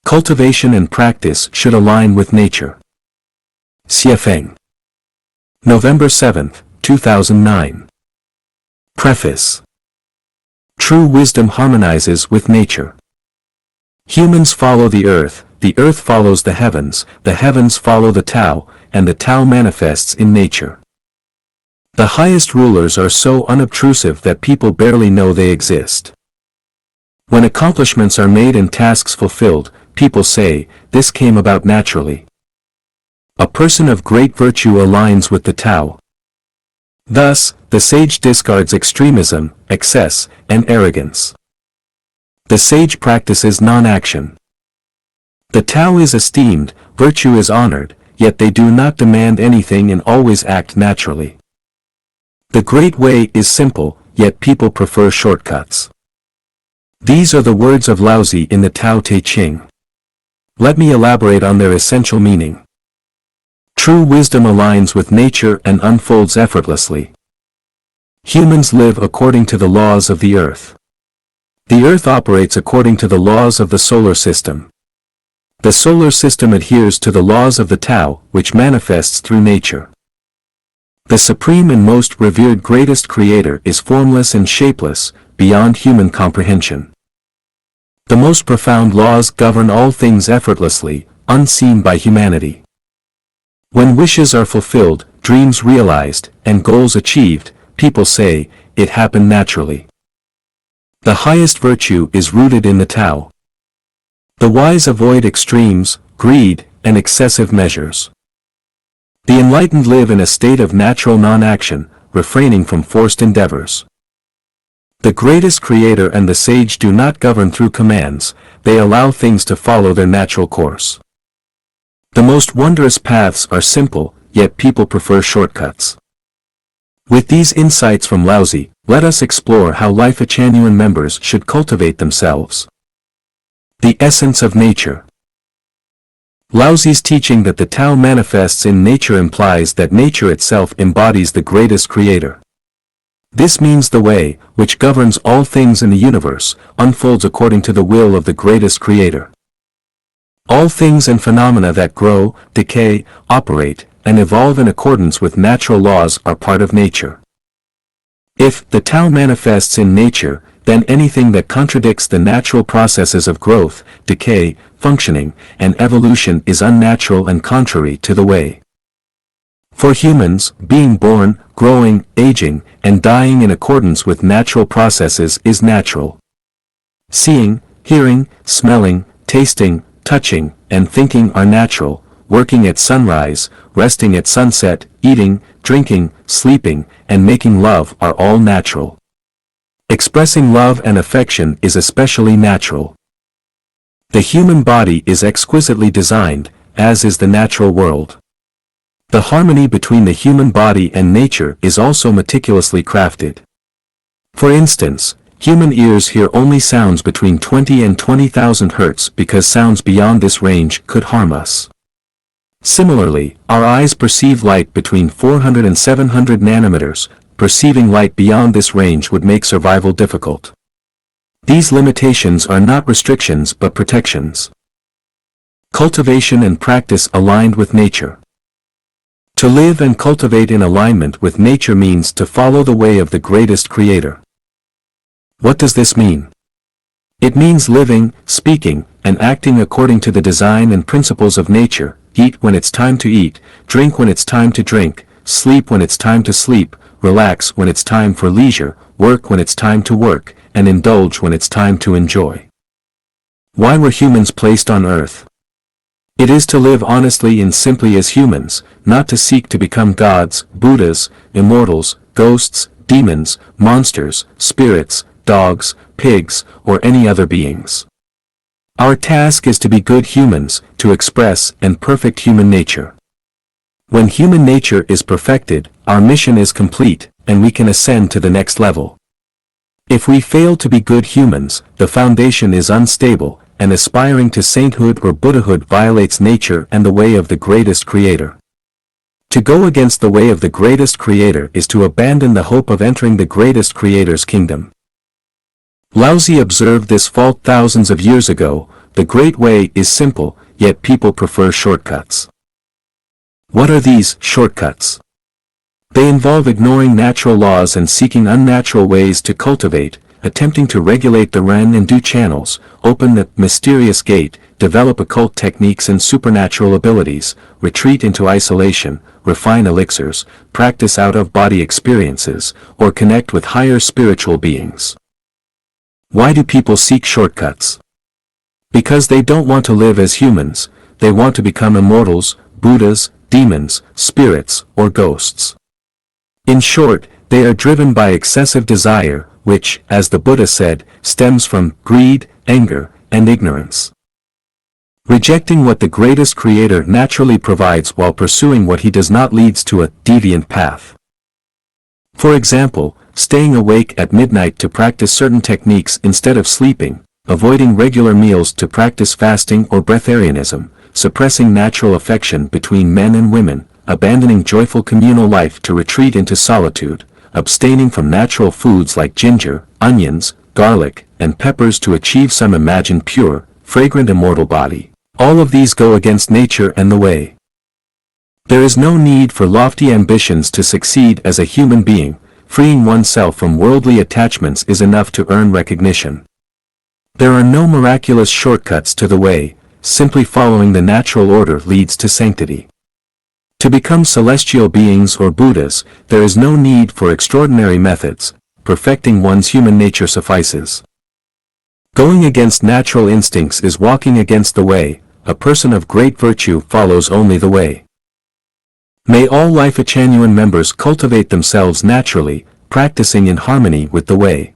Cultivation and practice should align with nature. Xiefeng. November 7, 2009. Preface. True wisdom harmonizes with nature. Humans follow the earth follows the heavens follow the Tao, and the Tao manifests in nature. The highest rulers are so unobtrusive that people barely know they exist. When accomplishments are made and tasks fulfilled, people say, this came about naturally. A person of great virtue aligns with the Tao. Thus, the sage discards extremism, excess, and arrogance. The sage practices non-action. The Tao is esteemed, virtue is honored, yet they do not demand anything and always act naturally. The great way is simple, yet people prefer shortcuts. These are the words of Laozi in the Tao Te Ching. Let me elaborate on their essential meaning. True wisdom aligns with nature and unfolds effortlessly. Humans live according to the laws of the earth. The earth operates according to the laws of the solar system. The solar system adheres to the laws of the Tao, which manifests through nature. The supreme and most revered greatest creator is formless and shapeless, beyond human comprehension. The most profound laws govern all things effortlessly, unseen by humanity. When wishes are fulfilled, dreams realized, and goals achieved, people say, it happened naturally. The highest virtue is rooted in the Tao. The wise avoid extremes, greed, and excessive measures. The enlightened live in a state of natural non-action, refraining from forced endeavors. The greatest creator and the sage do not govern through commands, they allow things to follow their natural course. The most wondrous paths are simple, yet people prefer shortcuts. With these insights from Laozi, let us explore how Life Genuine members should cultivate themselves. The essence of nature. Laozi's teaching that the Tao manifests in nature implies that nature itself embodies the greatest creator. This means the way, which governs all things in the universe, unfolds according to the will of the greatest creator. All things and phenomena that grow, decay, operate, and evolve in accordance with natural laws are part of nature. If the Tao manifests in nature, then anything that contradicts the natural processes of growth, decay, functioning, and evolution is unnatural and contrary to the way. For humans, being born, growing, aging, and dying in accordance with natural processes is natural. Seeing, hearing, smelling, tasting, touching, and thinking are natural. Working at sunrise, resting at sunset, eating, drinking, sleeping, and making love are all natural. Expressing love and affection is especially natural. The human body is exquisitely designed, as is the natural world. The harmony between the human body and nature is also meticulously crafted. For instance, human ears hear only sounds between 20 and 20,000 Hz because sounds beyond this range could harm us. Similarly, our eyes perceive light between 400 and 700 nanometers. Perceiving light beyond this range would make survival difficult. These limitations are not restrictions but protections. Cultivation and practice aligned with nature. To live and cultivate in alignment with nature means to follow the way of the greatest creator. What does this mean? It means living, speaking, and acting according to the design and principles of nature. Eat when it's time to eat, drink when it's time to drink, sleep when it's time to sleep, relax when it's time for leisure, work when it's time to work, and indulge when it's time to enjoy. Why were humans placed on earth? It is to live honestly and simply as humans, not to seek to become gods, Buddhas, immortals, ghosts, demons, monsters, spirits, dogs, pigs, or any other beings. Our task is to be good humans, to express and perfect human nature. When human nature is perfected, our mission is complete, and we can ascend to the next level. If we fail to be good humans, the foundation is unstable, and aspiring to sainthood or Buddhahood violates nature and the way of the greatest creator. To go against the way of the greatest creator is to abandon the hope of entering the greatest creator's kingdom. Laozi observed this fault thousands of years ago, the Great Way is simple, yet people prefer shortcuts. What are these shortcuts? They involve ignoring natural laws and seeking unnatural ways to cultivate, attempting to regulate the Ren and Du channels, open the mysterious gate, develop occult techniques and supernatural abilities, retreat into isolation, refine elixirs, practice out-of-body experiences, or connect with higher spiritual beings. Why do people seek shortcuts? Because they don't want to live as humans, they want to become immortals, Buddhas, demons, spirits, or ghosts. In short, they are driven by excessive desire, which, as the Buddha said, stems from greed, anger, and ignorance. Rejecting what the greatest creator naturally provides while pursuing what he does not leads to a deviant path. For example, staying awake at midnight to practice certain techniques instead of sleeping, avoiding regular meals to practice fasting or breatharianism, suppressing natural affection between men and women, abandoning joyful communal life to retreat into solitude, abstaining from natural foods like ginger, onions, garlic, and peppers to achieve some imagined pure, fragrant immortal body. All of these go against nature and the way. There is no need for lofty ambitions to succeed as a human being, freeing oneself from worldly attachments is enough to earn recognition. There are no miraculous shortcuts to the way, simply following the natural order leads to sanctity. To become celestial beings or Buddhas, there is no need for extraordinary methods, perfecting one's human nature suffices. Going against natural instincts is walking against the way, a person of great virtue follows only the way. May all Life Genuine members cultivate themselves naturally, practicing in harmony with the way.